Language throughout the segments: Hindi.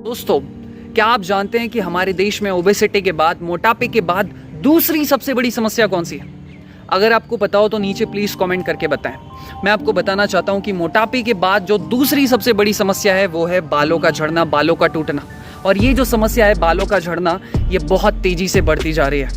दोस्तों, क्या आप जानते हैं कि हमारे देश में ओबेसिटी के बाद, मोटापे के बाद दूसरी सबसे बड़ी समस्या कौन सी है? अगर आपको पता हो तो नीचे प्लीज कमेंट करके बताएं। मैं आपको बताना चाहता हूं कि मोटापे के बाद जो दूसरी सबसे बड़ी समस्या है वो है बालों का झड़ना, बालों का टूटना। और ये जो समस्या है बालों का झड़ना, ये बहुत तेजी से बढ़ती जा रही है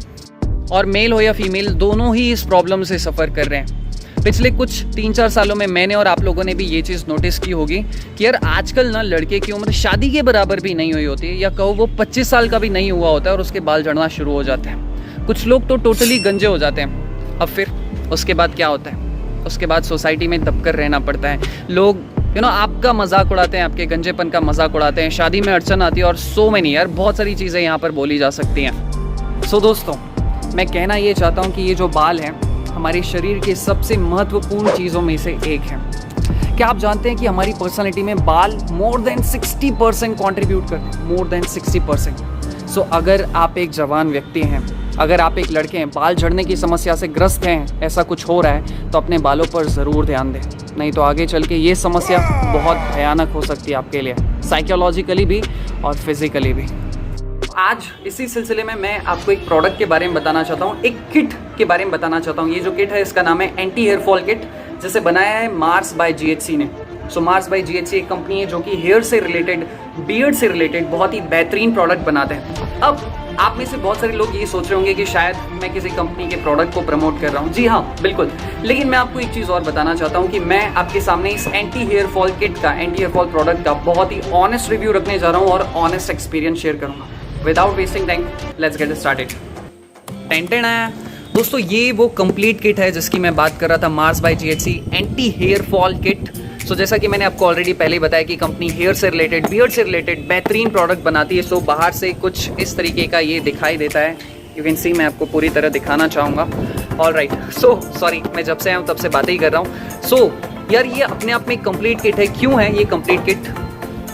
और मेल हो या फीमेल दोनों ही इस प्रॉब्लम से सफ़र कर रहे हैं। पिछले कुछ 3-4 सालों में मैंने और आप लोगों ने भी ये चीज़ नोटिस की होगी कि यार आजकल ना लड़के की उम्र शादी के बराबर भी नहीं हुई होती है, या कहो वो 25 साल का भी नहीं हुआ होता है और उसके बाल झड़ना शुरू हो जाते हैं। कुछ लोग तो टोटली गंजे हो जाते हैं। अब फिर उसके बाद क्या होता है? उसके बाद सोसाइटी में दबकर रहना पड़ता है। लोग आपका मजाक उड़ाते हैं, आपके गंजेपन का मजाक उड़ाते हैं, शादी में अड़चन आती है और सो मैनी यार बहुत सारी चीज़ें यहाँ पर बोली जा सकती हैं। सो दोस्तों, मैं कहना ये चाहता हूँ कि ये जो बाल हैं हमारे शरीर के सबसे महत्वपूर्ण चीज़ों में से एक है। क्या आप जानते हैं कि हमारी पर्सनालिटी में बाल मोर देन 60% कॉन्ट्रीब्यूट करते हैं, मोर देन 60%। सो अगर आप एक जवान व्यक्ति हैं, अगर आप एक लड़के हैं, बाल झड़ने की समस्या से ग्रस्त हैं, ऐसा कुछ हो रहा है तो अपने बालों पर ज़रूर ध्यान दें, नहीं तो आगे चल के ये समस्या बहुत भयानक हो सकती है आपके लिए, साइकोलॉजिकली भी और फिजिकली भी। आज इसी सिलसिले में मैं आपको एक प्रोडक्ट के बारे में बताना चाहता हूँ, एक किट के बारे में बताना चाहता हूँ। ये जो किट है इसका नाम है एंटी हेयर फॉल किट, जिसे बनाया है मार्स बाय जीएचसी ने। सो मार्स बाय जीएचसी एक कंपनी है जो कि हेयर से रिलेटेड, बियर्ड से रिलेटेड बहुत ही बेहतरीन प्रोडक्ट बनाते हैं। अब आप में से बहुत सारे लोग ये सोच रहे होंगे कि शायद मैं किसी कंपनी के प्रोडक्ट को प्रमोट कर रहा हूँ। जी हाँ, बिल्कुल। लेकिन मैं आपको एक चीज़ और बताना चाहता हूँ कि मैं आपके सामने इस एंटी हेयर फॉल किट का, एंटी हेयर फॉल प्रोडक्ट का बहुत ही ऑनेस्ट रिव्यू रखने जा रहा हूँ और ऑनेस्ट एक्सपीरियंस शेयर करूँगा। Without wasting time, let's get started. टेंटेन है दोस्तों, ये वो कंप्लीट किट है जिसकी मैं बात कर रहा था, Mars by GHC anti hair fall kit. So जैसा कि मैंने आपको ऑलरेडी पहले ही बताया कि कंपनी हेयर से रिलेटेड, बियर्ड से रिलेटेड बेहतरीन प्रोडक्ट बनाती है। सो बाहर से कुछ इस तरीके का ये दिखाई देता है, यू कैन सी। मैं आपको पूरी तरह दिखाना चाहूँगा। ऑल राइट, सो सॉरी, मैं जब से आया हूँ तब से बातें ही कर रहा हूँ। सो यार ये अपने आप में कंप्लीट किट है। क्यों है ये कंप्लीट किट?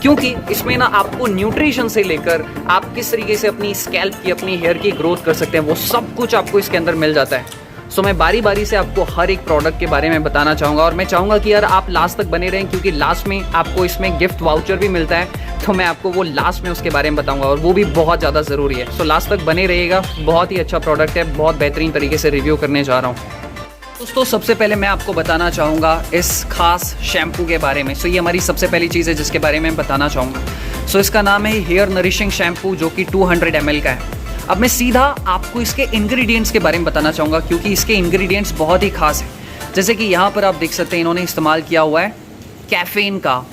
क्योंकि इसमें ना आपको न्यूट्रिशन से लेकर आप किस तरीके से अपनी स्कैल्प की, अपनी हेयर की ग्रोथ कर सकते हैं, वो सब कुछ आपको इसके अंदर मिल जाता है। सो मैं बारी बारी से आपको हर एक प्रोडक्ट के बारे में बताना चाहूँगा और मैं चाहूँगा कि यार आप लास्ट तक बने रहें, क्योंकि लास्ट में आपको इसमें गिफ्ट वाउचर भी मिलता है। तो मैं आपको वो लास्ट में उसके बारे में बताऊँगा और वो भी बहुत ज़्यादा ज़रूरी है। सो लास्ट तक बने रहिएगा। बहुत ही अच्छा प्रोडक्ट है, बहुत बेहतरीन तरीके से रिव्यू करने जा रहा हूँ। दोस्तों, सबसे पहले मैं आपको बताना चाहूँगा इस खास शैम्पू के बारे में। सो ये हमारी सबसे पहली चीज़ है जिसके बारे में बताना चाहूँगा। सो इसका नाम है हेयर नरिशिंग शैम्पू, जो कि 200 ml का है। अब मैं सीधा आपको इसके इंग्रेडिएंट्स के बारे में बताना चाहूँगा, क्योंकि इसके इंग्रेडिएंट्स बहुत ही खास हैं। जैसे कि यहाँ पर आप देख सकते हैं, इन्होंने इस्तेमाल किया हुआ है कैफ़ीन का,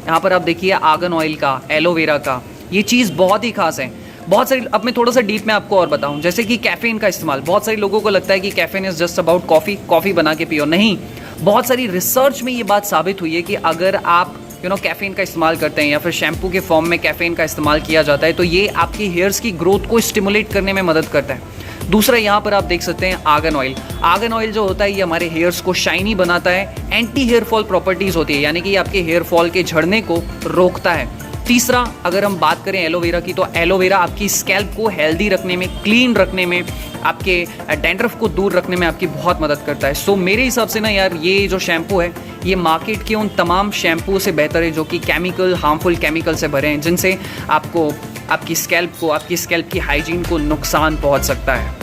यहाँ पर आप देखिए आर्गन ऑयल का, एलोवेरा का। ये चीज़ बहुत ही खास है। बहुत सारी, अब मैं थोड़ा सा डीप में आपको और बताऊं, जैसे कि कैफ़ीन का इस्तेमाल, बहुत सारे लोगों को लगता है कि caffeine is just about coffee बना के पियो। नहीं, बहुत सारी रिसर्च में ये बात साबित हुई है कि अगर आप कैफ़ीन का इस्तेमाल करते हैं या फिर शैम्पू के फॉर्म में कैफ़ीन का इस्तेमाल किया जाता है तो ये आपकी हेयर्स की ग्रोथ को स्टिमुलेट करने में मदद करता है। दूसरा, यहाँ पर आप देख सकते हैं आर्गन ऑयल। आर्गन ऑयल जो होता है ये हमारे हेयर्स को शाइनी बनाता है, एंटी हेयर फॉल प्रॉपर्टीज़ होती है, यानी कि ये आपके हेयर फॉल के झड़ने को रोकता है। तीसरा, अगर हम बात करें एलोवेरा की, तो एलोवेरा आपकी स्कैल्प को हेल्दी रखने में, क्लीन रखने में, आपके डैंड्रफ को दूर रखने में आपकी बहुत मदद करता है। सो मेरे हिसाब से ना यार ये जो शैम्पू है ये मार्केट के उन तमाम शैम्पू से बेहतर है जो कि हार्मफुल केमिकल से भरे हैं, जिनसे आपको, आपकी स्कैल्प की हाइजीन को नुकसान पहुंच सकता है।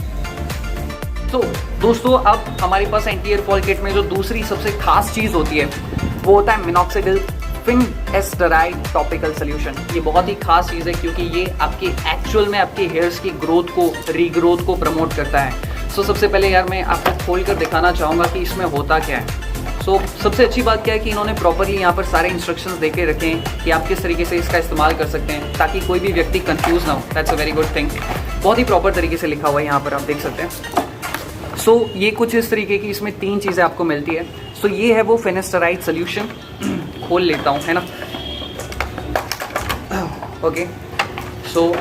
तो दोस्तों, अब हमारे पास एंटी हेयर फॉल किट में जो दूसरी सबसे खास चीज़ होती है वो होता है मिनॉक्सिडिल फिनास्टेराइड टॉपिकल सोल्यूशन। ये बहुत ही खास चीज़ है क्योंकि ये आपके एक्चुअल में आपके हेयर्स की ग्रोथ को, रीग्रोथ को प्रमोट करता है। सो सबसे पहले यार मैं आपको खोल कर दिखाना चाहूँगा कि इसमें होता क्या है। सो सबसे अच्छी बात क्या है कि इन्होंने प्रॉपरली यहाँ पर सारे इंस्ट्रक्शंस दे के रखे हैं कि आप किस तरीके से इसका इस्तेमाल कर सकते हैं, ताकि कोई भी व्यक्ति कंफ्यूज ना हो। That's a very good thing. बहुत ही प्रॉपर तरीके से लिखा हुआ है, यहाँ पर आप देख सकते हैं। सो ये कुछ इस तरीके की इसमें 3 चीज़ें आपको मिलती है। सो ये है वो फिनास्टेराइड सोल्यूशन। खोल लेता हूँ, है ना। ओके, सो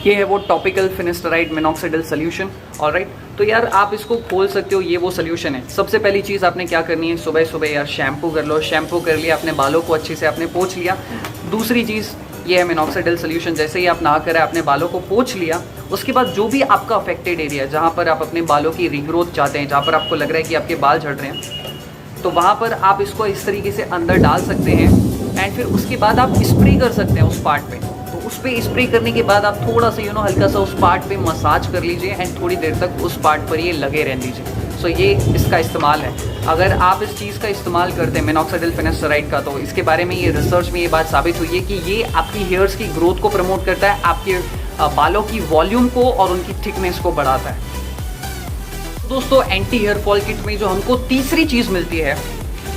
ये है वो topical finasteride minoxidil solution. Alright, तो यार आप इसको खोल सकते हो, ये वो सोल्यूशन है। सबसे पहली चीज़ आपने क्या करनी है, सुबह सुबह यार शैम्पू कर लो। शैम्पू कर लिया, अपने बालों को अच्छे से आपने पोंछ लिया। दूसरी चीज़ ये है मिनॉक्सिडिल सोल्यूशन। जैसे ही आप नहा कर अपने बालों को पोंछ लिया, उसके बाद जो भी आपका अफेक्टेड एरिया, जहाँ पर आप अपने बालों की रीग्रोथ चाहते हैं, जहाँ पर आपको लग रहा है कि आपके बाल झड़ रहे हैं, तो वहाँ पर आप इसको इस तरीके से अंदर डाल सकते हैं एंड फिर उसके बाद आप स्प्रे कर सकते हैं उस पार्ट पे। तो उस पर स्प्रे करने के बाद आप थोड़ा सा हल्का सा उस पार्ट पे मसाज कर लीजिए एंड थोड़ी देर तक उस पार्ट पर ये लगे रहने दीजिए। सो ये इसका इस्तेमाल है। अगर आप इस चीज़ का इस्तेमाल करते हैं मिनॉक्सिडिल फिनेस्टराइड का, तो इसके बारे में ये रिसर्च में ये बात साबित हुई है कि ये आपकी हेयर्स की ग्रोथ को प्रमोट करता है, आपके बालों की वॉल्यूम को और उनकी थिकनेस को बढ़ाता है। दोस्तों, एंटी हेयर फॉल किट में जो हमको तीसरी चीज़ मिलती है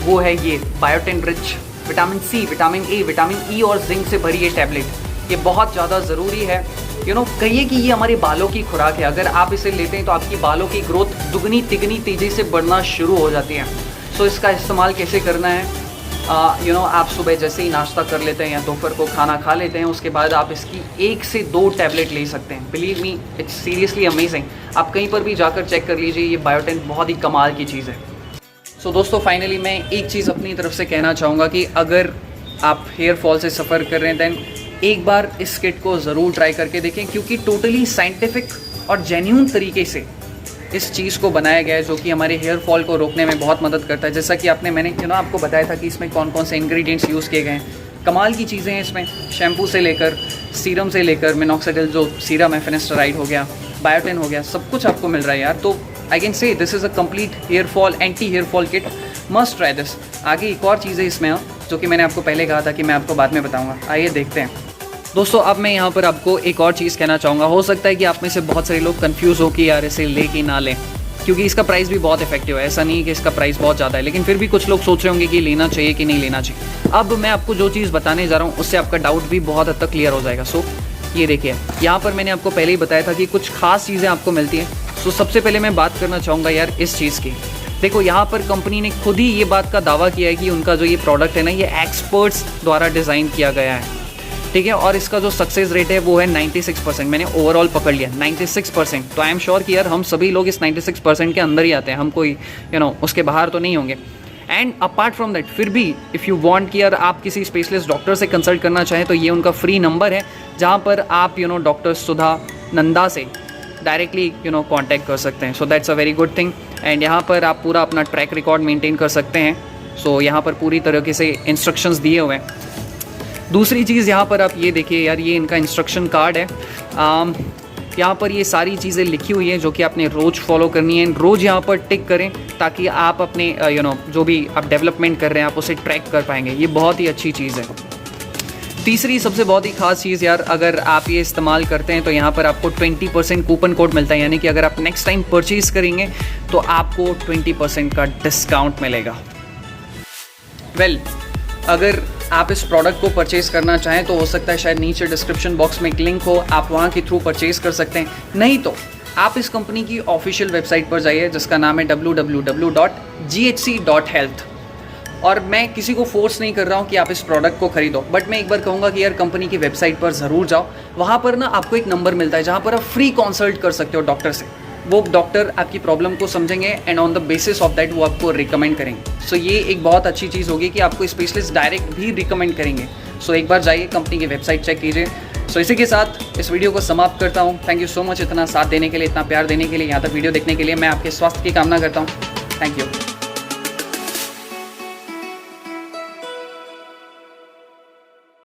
वो है ये biotin rich vitamin C, vitamin A, vitamin E और जिंक से भरी ये टैबलेट। ये बहुत ज़्यादा ज़रूरी है। कहिए कि ये हमारे बालों की खुराक है। अगर आप इसे लेते हैं तो आपकी बालों की ग्रोथ दुगनी तिगनी तेज़ी से बढ़ना शुरू हो जाती है। सो इसका इस्तेमाल कैसे करना है? आप सुबह जैसे ही नाश्ता कर लेते हैं या दोपहर को खाना खा लेते हैं, उसके बाद आप इसकी 1 से 2 टैबलेट ले सकते हैं। Believe me, it's seriously amazing. आप कहीं पर भी जाकर चेक कर लीजिए, ये बायोटिन बहुत ही कमाल की चीज़ है। सो दोस्तों, फाइनली मैं एक चीज़ अपनी तरफ से कहना चाहूँगा कि अगर आप हेयर फॉल से सफ़र कर रहे हैं दैन एक बार इस किट को ज़रूर ट्राई करके देखें, क्योंकि टोटली साइंटिफिक और जेन्यून तरीके से इस चीज़ को बनाया गया है जो कि हमारे हेयर फॉल को रोकने में बहुत मदद करता है। जैसा कि मैंने आपको बताया था कि इसमें कौन कौन से इंग्रेडिएंट्स यूज़ किए गए हैं। कमाल की चीज़ें हैं इसमें, शैम्पू से लेकर सीरम से लेकर मिनॉक्सिडिल जो सीरम है, फिनेस्टराइड हो गया, बायोटिन हो गया, सब कुछ आपको मिल रहा है यार। तो I can say this is a complete hair fall anti hair fall kit, must try this. आगे एक और चीज़ है इसमें जो कि मैंने आपको पहले कहा था कि मैं आपको बाद में बताऊँगा। आइए देखते हैं। दोस्तों, अब मैं यहाँ पर आपको एक और चीज़ कहना चाहूँगा। हो सकता है कि आप में से बहुत सारे लोग कंफ्यूज हो कि यार इसे ले कि ना लें, क्योंकि इसका प्राइस भी बहुत इफेक्टिव है। ऐसा नहीं है कि इसका प्राइस बहुत ज़्यादा है, लेकिन फिर भी कुछ लोग सोच रहे होंगे कि लेना चाहिए कि नहीं लेना चाहिए। अब मैं आपको जो चीज़ बताने जा रहा हूँ उससे आपका डाउट भी बहुत हद तक क्लियर हो जाएगा। सो ये देखिए, यहाँ पर मैंने आपको पहले ही बताया था कि कुछ खास चीज़ें आपको मिलती हैं। सो सबसे पहले मैं बात करना चाहूँगा यार इस चीज़ की। देखो, यहाँ पर कंपनी ने खुद ही ये बात का दावा किया है कि उनका जो ये प्रोडक्ट है ना, ये एक्सपर्ट्स द्वारा डिज़ाइन किया गया है, ठीक है। और इसका जो सक्सेस रेट है वो है 96%। मैंने ओवरऑल पकड़ लिया 96%। तो आई एम श्योर कि यार हम सभी लोग इस 96% के अंदर ही आते हैं, हम कोई उसके बाहर तो नहीं होंगे। एंड अपार्ट फ्रॉम दैट, फिर भी इफ़ यू वांट कि यार आप किसी स्पेशलिस्ट डॉक्टर से कंसल्ट करना चाहें तो ये उनका फ्री नंबर है, जहाँ पर आप डॉक्टर सुधा नंदा से डायरेक्टली कांटेक्ट कर सकते हैं। So that's a very good thing. And यहाँ पर आप पूरा अपना ट्रैक रिकॉर्ड मेंटेन कर सकते हैं। सो यहाँ पर पूरी तरीके से इंस्ट्रक्शंस दिए हुए हैं। दूसरी चीज़ यहाँ पर आप ये देखिए यार, ये इनका इंस्ट्रक्शन कार्ड है। यहाँ पर ये सारी चीज़ें लिखी हुई हैं जो कि आपने रोज़ फॉलो करनी है। रोज़ यहाँ पर टिक करें ताकि आप अपने जो भी आप डेवलपमेंट कर रहे हैं आप उसे ट्रैक कर पाएंगे। ये बहुत ही अच्छी चीज़ है। तीसरी सबसे बहुत ही खास चीज़ यार, अगर आप ये इस्तेमाल करते हैं तो यहाँ पर आपको 20% कूपन कोड मिलता है। यानी कि अगर आप नेक्स्ट टाइम परचेज़ करेंगे तो आपको 20% का डिस्काउंट मिलेगा। वेल, अगर आप इस प्रोडक्ट को परचेज़ करना चाहें तो हो सकता है शायद नीचे डिस्क्रिप्शन बॉक्स में एक लिंक हो, आप वहाँ के थ्रू परचेज़ कर सकते हैं। नहीं तो आप इस कंपनी की ऑफिशियल वेबसाइट पर जाइए जिसका नाम है www.ghc.health। और मैं किसी को फोर्स नहीं कर रहा हूँ कि आप इस प्रोडक्ट को खरीदो, बट मैं एक बार कहूँगा कि यार कंपनी की वेबसाइट पर ज़रूर जाओ। वहाँ पर ना आपको एक नंबर मिलता है जहाँ पर आप फ्री कंसल्ट कर सकते हो डॉक्टर से। वो डॉक्टर आपकी प्रॉब्लम को समझेंगे and on the basis of that वो आपको रिकमेंड करेंगे। सो ये एक बहुत अच्छी चीज़ होगी कि आपको स्पेशलिस्ट डायरेक्ट भी रिकमेंड करेंगे। सो एक बार जाइए, कंपनी की वेबसाइट चेक कीजिए। सो इसी के साथ इस वीडियो को समाप्त करता हूँ। थैंक यू सो मच इतना साथ देने के लिए, इतना प्यार देने के लिए, यहाँ तक वीडियो देखने के लिए। मैं आपके स्वास्थ्य की कामना करता हूँ। Thank you.